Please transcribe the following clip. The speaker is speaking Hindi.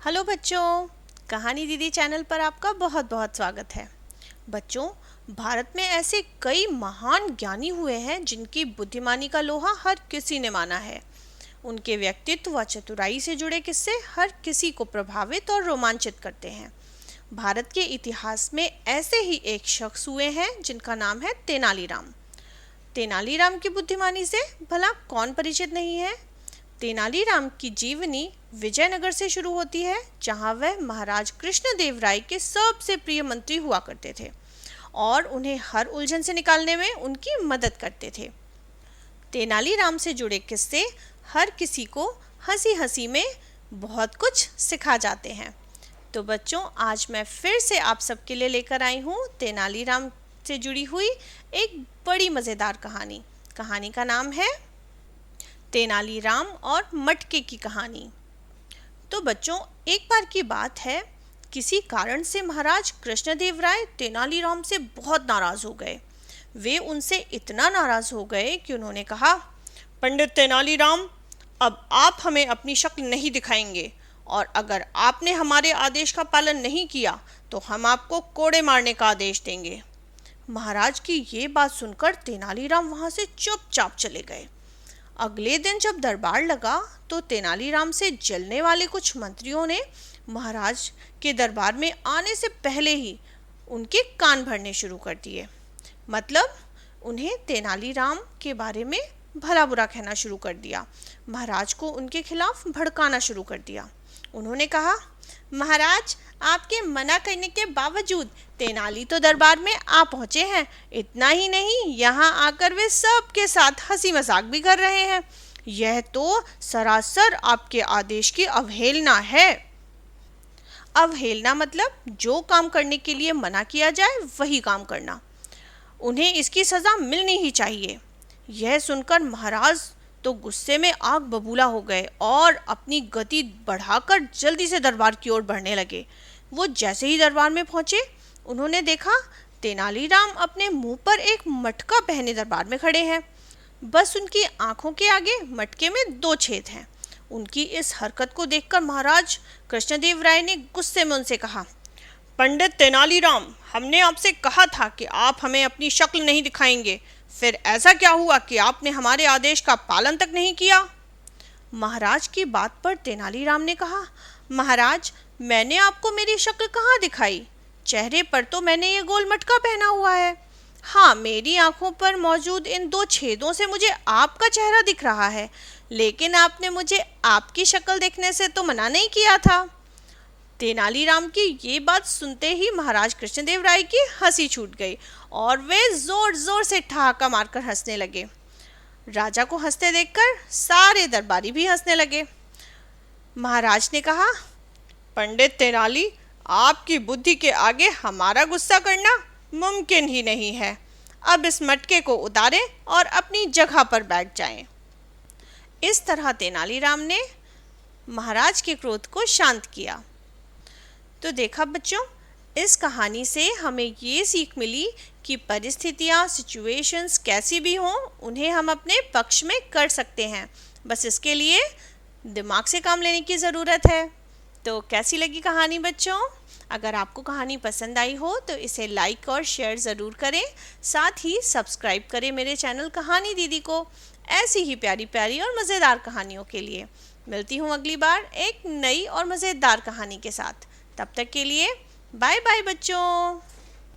हेलो बच्चों, कहानी दीदी चैनल पर आपका बहुत बहुत स्वागत है। बच्चों, भारत में ऐसे कई महान ज्ञानी हुए हैं जिनकी बुद्धिमानी का लोहा हर किसी ने माना है। उनके व्यक्तित्व व चतुराई से जुड़े किस्से हर किसी को प्रभावित और रोमांचित करते हैं। भारत के इतिहास में ऐसे ही एक शख्स हुए हैं जिनका नाम है तेनालीराम। तेनालीराम की बुद्धिमानी से भला कौन परिचित नहीं है। तेनालीराम की जीवनी विजयनगर से शुरू होती है, जहां वह महाराज कृष्णदेव राय के सबसे प्रिय मंत्री हुआ करते थे और उन्हें हर उलझन से निकालने में उनकी मदद करते थे। तेनालीराम से जुड़े किस्से हर किसी को हंसी हंसी में बहुत कुछ सिखा जाते हैं। तो बच्चों, आज मैं फिर से आप सबके लिए लेकर आई हूँ तेनालीराम से जुड़ी हुई एक बड़ी मज़ेदार कहानी। कहानी का नाम है तेनालीराम और मटके की कहानी। तो बच्चों, एक बार की बात है, किसी कारण से महाराज कृष्णदेव राय तेनालीराम से बहुत नाराज हो गए। वे उनसे इतना नाराज हो गए कि उन्होंने कहा, पंडित तेनालीराम, अब आप हमें अपनी शक्ल नहीं दिखाएंगे और अगर आपने हमारे आदेश का पालन नहीं किया तो हम आपको कोड़े मारने का आदेश देंगे। महाराज की ये बात सुनकर तेनालीराम वहां से चुपचाप चले गए। अगले दिन जब दरबार लगा तो तेनालीराम से जलने वाले कुछ मंत्रियों ने महाराज के दरबार में आने से पहले ही उनके कान भरने शुरू कर दिए। मतलब उन्हें तेनालीराम के बारे में भला बुरा कहना शुरू कर दिया। महाराज को उनके खिलाफ भड़काना शुरू कर दिया। उन्होंने कहा, महाराज, आपके मना करने के बावजूद तेनाली तो दरबार में आ पहुंचे हैं। इतना ही नहीं, यहाँ आकर वे सबके साथ हंसी मजाक भी कर रहे हैं। यह तो सरासर आपके आदेश की अवहेलना है। अवहेलना मतलब जो काम करने के लिए मना किया जाए वही काम करना। उन्हें इसकी सजा मिलनी ही चाहिए। यह सुनकर महाराज तो गुस्से में आग बबूला हो गए और अपनी गति बढ़ाकर जल्दी से दरबार की ओर बढ़ने लगे। वो जैसे ही दरबार में पहुंचे, उन्होंने देखा तेनालीराम अपने मुंह पर एक मटका पहने दरबार में खड़े हैं। बस उनकी आंखों के आगे मटके में 2 छेद हैं। उनकी इस हरकत को देखकर महाराज कृष्णदेव राय ने गुस्से में उनसे कहा, पंडित तेनालीराम, हमने आपसे कहा था कि आप हमें अपनी शक्ल नहीं दिखाएंगे, फिर ऐसा क्या हुआ कि आपने हमारे आदेश का पालन तक नहीं किया। महाराज की बात पर तेनालीराम ने कहा, महाराज, मैंने आपको मेरी शक्ल कहाँ दिखाई। चेहरे पर तो मैंने ये गोल मटका पहना हुआ है। हाँ, मेरी आंखों पर मौजूद इन 2 छेदों से मुझे आपका चेहरा दिख रहा है, लेकिन आपने मुझे आपकी शक्ल देखने से तो मना नहीं किया था। तेनालीराम की ये बात सुनते ही महाराज कृष्णदेव राय की हंसी छूट गई और वे जोर जोर से ठहाका मारकर हंसने लगे। राजा को हंसते देखकर सारे दरबारी भी हंसने लगे। महाराज ने कहा, पंडित तेनाली, आपकी बुद्धि के आगे हमारा गुस्सा करना मुमकिन ही नहीं है। अब इस मटके को उतारें और अपनी जगह पर बैठ जाएं। इस तरह तेनालीराम ने महाराज के क्रोध को शांत किया। तो देखा बच्चों, इस कहानी से हमें ये सीख मिली कि परिस्थितियाँ, सिचुएशंस कैसी भी हों, उन्हें हम अपने पक्ष में कर सकते हैं। बस इसके लिए दिमाग से काम लेने की ज़रूरत है। तो कैसी लगी कहानी बच्चों? अगर आपको कहानी पसंद आई हो तो इसे लाइक और शेयर ज़रूर करें। साथ ही सब्सक्राइब करें मेरे चैनल कहानी दीदी को, ऐसी ही प्यारी प्यारी और मज़ेदार कहानियों के लिए। मिलती हूँ अगली बार एक नई और मज़ेदार कहानी के साथ। तब तक के लिए बाय बाय बच्चों।